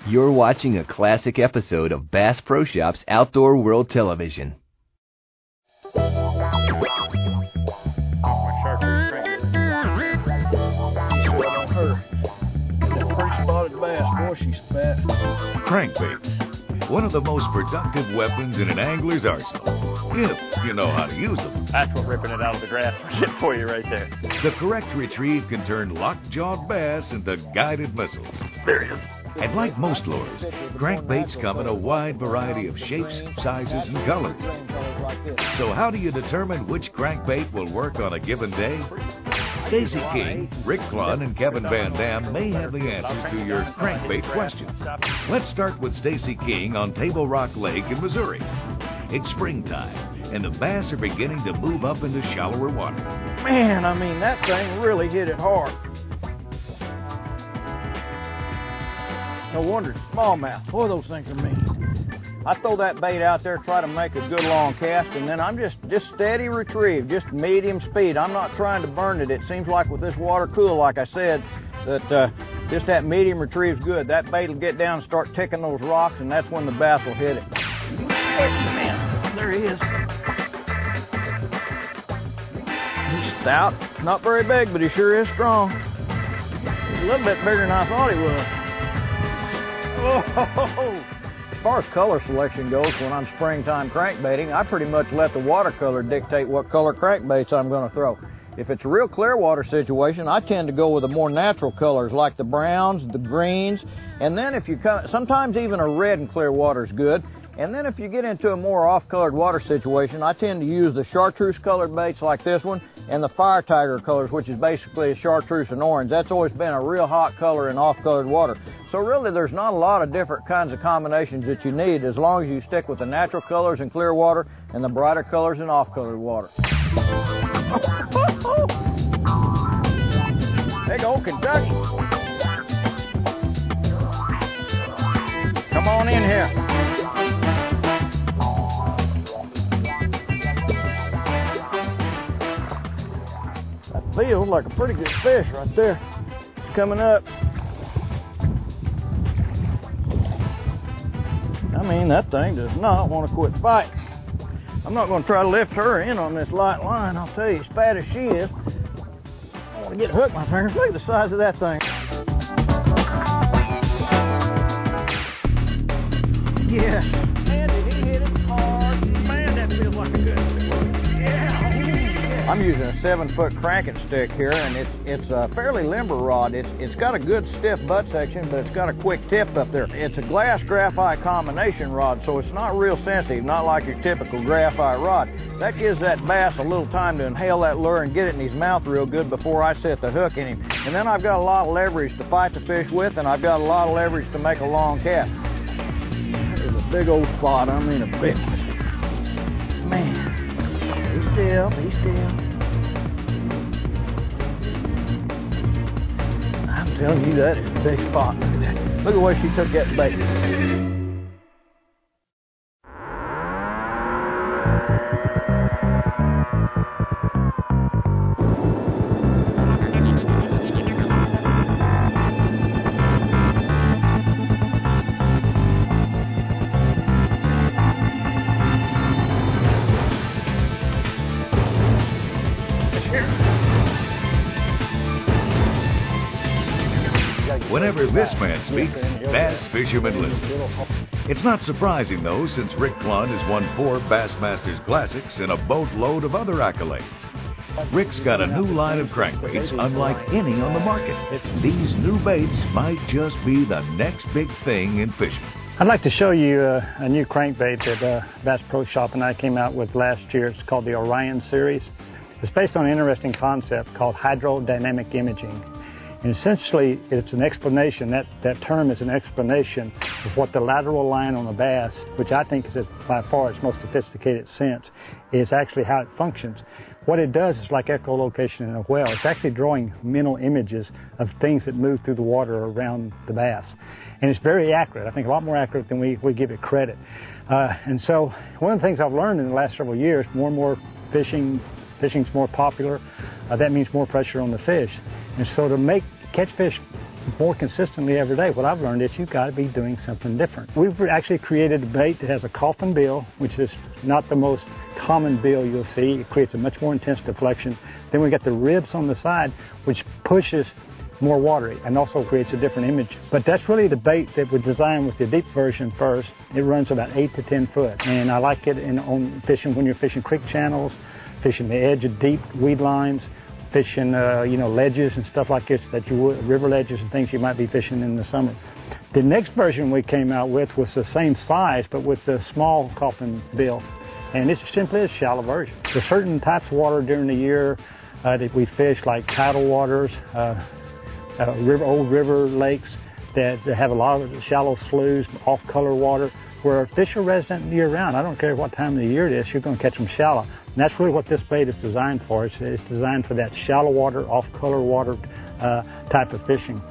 You're watching a classic episode of Bass Pro Shop's Outdoor World Television. Crankbaits, one of the most productive weapons in an angler's arsenal, if you know how to use them. That's what ripping it out of the grass did for you right there. The correct retrieve can turn lock-jawed bass into guided missiles. There he is. And like most lures, crankbaits come in a wide variety of shapes, sizes, and colors. So how do you determine which crankbait will work on a given day? Stacey King, Rick Clunn, and Kevin VanDam may have the answers to your crankbait questions. Let's start with Stacey King on Table Rock Lake in Missouri. It's springtime, and the bass are beginning to move up into shallower water. Man, I mean, that thing really hit it hard. No wonder it's smallmouth. Boy, those things are mean. I throw that bait out there, try to make a good long cast, and then I'm just steady retrieve, just medium speed. I'm not trying to burn it. It seems like with this water cool, like I said, that just that medium retrieve's good. That bait will get down and start ticking those rocks, and that's when the bass will hit it. Man, there he is. He's stout. Not very big, but he sure is strong. He's a little bit bigger than I thought he was. Oh, as far as color selection goes, when I'm springtime crankbaiting, I pretty much let the watercolor dictate what color crankbaits I'm going to throw. If it's a real clear water situation, I tend to go with the more natural colors like the browns, the greens, and then if you sometimes even a red and clear water is good. And then if you get into a more off-colored water situation, I tend to use the chartreuse colored baits like this one and the fire tiger colors, which is basically a chartreuse and orange. That's always been a real hot color in off-colored water. So really there's not a lot of different kinds of combinations that you need as long as you stick with the natural colors in clear water and the brighter colors in off-colored water. Big old Kentucky. Come on in here. Feels like a pretty good fish right there. It's coming up. I mean, that thing does not want to quit fighting. I'm not going to try to lift her in on this light line. I'll tell you, as fat as she is, I want to get hooked my fingers. Look at the size of that thing. Yeah. Man, did he hit it hard. Man, that feels like a good fish. I'm using a 7-foot cranking stick here, and it's a fairly limber rod. It's got a good stiff butt section, but it's got a quick tip up there. It's a glass graphite combination rod, so it's not real sensitive, not like your typical graphite rod. That gives that bass a little time to inhale that lure and get it in his mouth real good before I set the hook in him. And then I've got a lot of leverage to fight the fish with, and I've got a lot of leverage to make a long cast. There's a big old spot. I mean a big one. Man. Be still. I'm telling you, that is a big spot. Look at that. Look at the way she took that bait. Whenever this man speaks, bass fishermen listen. It's not surprising, though, since Rick Clunn has won 4 Bassmasters Classics and a boatload of other accolades. Rick's got a new line of crankbaits unlike any on the market. These new baits might just be the next big thing in fishing. I'd like to show you a new crankbait that Bass Pro Shop and I came out with last year. It's called the Orion series. It's based on an interesting concept called hydrodynamic imaging. And essentially, it's an explanation, that term is an explanation of what the lateral line on a bass, which I think is by far its most sophisticated sense, is actually how it functions. What it does is like echolocation in a whale. It's actually drawing mental images of things that move through the water around the bass. And it's very accurate. I think a lot more accurate than we give it credit. And so one of the things I've learned in the last several years, more and more fishing's more popular. That means more pressure on the fish. And so to catch fish more consistently every day, what I've learned is you've got to be doing something different. We've actually created a bait that has a coffin bill, which is not the most common bill you'll see. It creates a much more intense deflection. Then we got the ribs on the side, which pushes more watery and also creates a different image. But that's really the bait that was designed with the deep version first. It runs about 8 to 10 foot, and I like it on fishing when you're fishing creek channels, fishing the edge of deep weed lines, fishing ledges and stuff like this, that you would, river ledges and things you might be fishing in the summer. The next version we came out with was the same size but with the small coffin bill, and it's simply a shallow version. There's certain types of water during the year that we fish, like tidal waters, old river lakes that have a lot of shallow sloughs, off-color water, where fish are resident year-round. I don't care what time of the year it is, you're going to catch them shallow. And that's really what this bait is designed for. It's designed for that shallow water, off-color water type of fishing.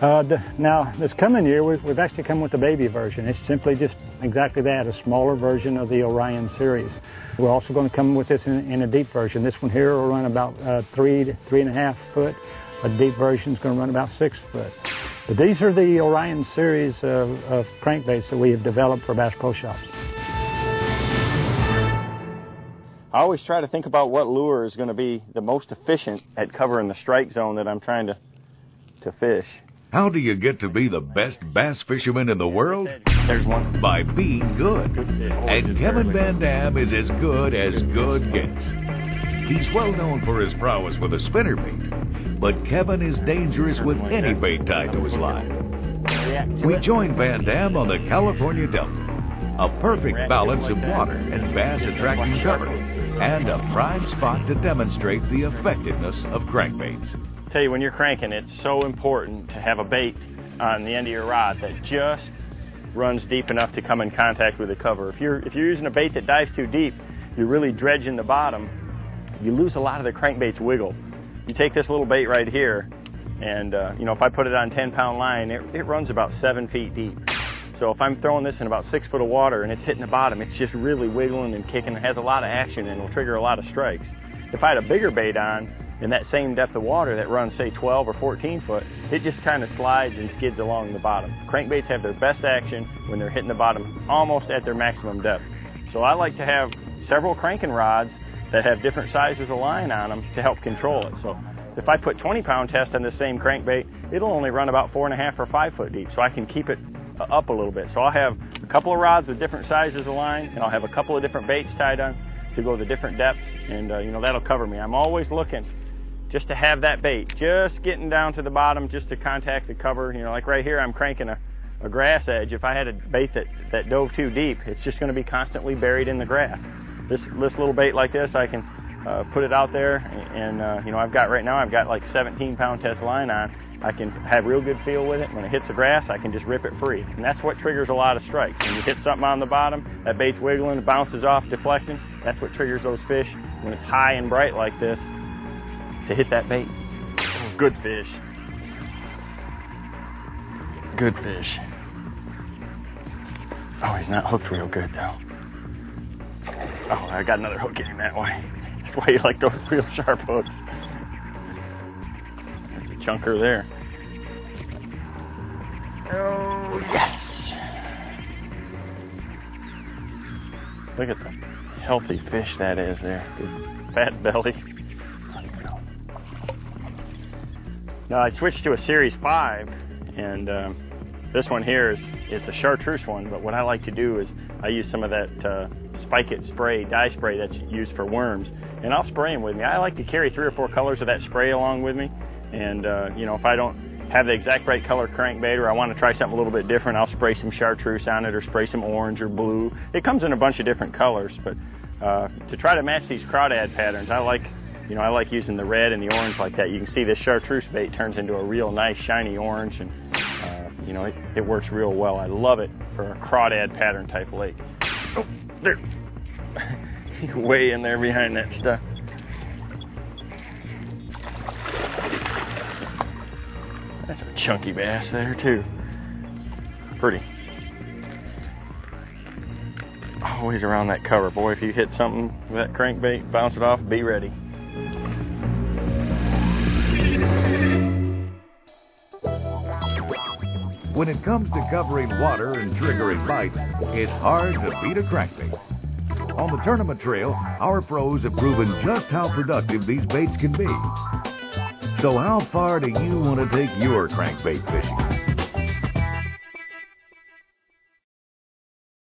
Now, this coming year, we've actually come with the baby version. It's simply just exactly that, a smaller version of the Orion series. We're also going to come with this in a deep version. This one here will run about 3 to 3.5 foot. A deep version is going to run about 6 foot. But these are the Orion series of crankbaits that we have developed for Bass Pro Shops. I always try to think about what lure is going to be the most efficient at covering the strike zone that I'm trying to fish. How do you get to be the best bass fisherman in the world? There's one. By being good. And Kevin VanDam is as good gets. He's well known for his prowess with a spinnerbait, but Kevin is dangerous with any bait tied to his line. We join VanDam on the California Delta, a perfect balance of water and bass-attracting cover, and a prime spot to demonstrate the effectiveness of crankbaits. Tell you, when you're cranking, it's so important to have a bait on the end of your rod that just runs deep enough to come in contact with the cover. If you're using a bait that dives too deep, you're really dredging the bottom, you lose a lot of the crankbait's wiggle. You take this little bait right here, and if I put it on 10-pound line, it runs about 7 feet deep. So if I'm throwing this in about 6 foot of water and it's hitting the bottom, it's just really wiggling and kicking. It has a lot of action and will trigger a lot of strikes. If I had a bigger bait on in that same depth of water that runs, say, 12 or 14 foot, it just kind of slides and skids along the bottom. Crankbaits have their best action when they're hitting the bottom almost at their maximum depth. So I like to have several cranking rods that have different sizes of line on them to help control it. So if I put 20-pound test on the same crankbait, it'll only run about 4.5 or 5 foot deep, so I can keep it up a little bit. So I'll have a couple of rods with different sizes of line, and I'll have a couple of different baits tied on to go the different depths, and that'll cover me. I'm always looking just to have that bait, just getting down to the bottom, just to contact the cover. Like right here, I'm cranking a grass edge. If I had a bait that dove too deep, it's just going to be constantly buried in the grass. This little bait like this, I can put it out there, and I've got like 17-pound test line on. I can have real good feel with it. When it hits the grass, I can just rip it free, and that's what triggers a lot of strikes. When you hit something on the bottom, that bait's wiggling, it bounces off, deflecting. That's what triggers those fish when it's high and bright like this to hit that bait. Good fish. Good fish. Oh, he's not hooked real good though. Oh, I got another hook in him that way. That's why you like those real sharp hooks. There's a chunker there. Oh, yes! Look at the healthy fish that is there. Good fat belly. Now I switched to a Series 5, and this one here it's a chartreuse one, but what I like to do is I use some of that Spike It spray, dye spray that's used for worms, and I'll spray them with me. I like to carry 3 or 4 colors of that spray along with me, and if I don't have the exact right color crankbait, or I want to try something a little bit different, I'll spray some chartreuse on it, or spray some orange or blue. It comes in a bunch of different colors, but to try to match these crawdad patterns, I like using the red and the orange like that. You can see this chartreuse bait turns into a real nice shiny orange, and it works real well. I love it for a crawdad pattern type lake. Oh, there. Way in there behind that stuff. That's a chunky bass there too. Pretty. Always around that cover. Boy, if you hit something with that crankbait, bounce it off, be ready. When it comes to covering water and triggering bites, it's hard to beat a crankbait. On the tournament trail, our pros have proven just how productive these baits can be. So how far do you want to take your crankbait fishing?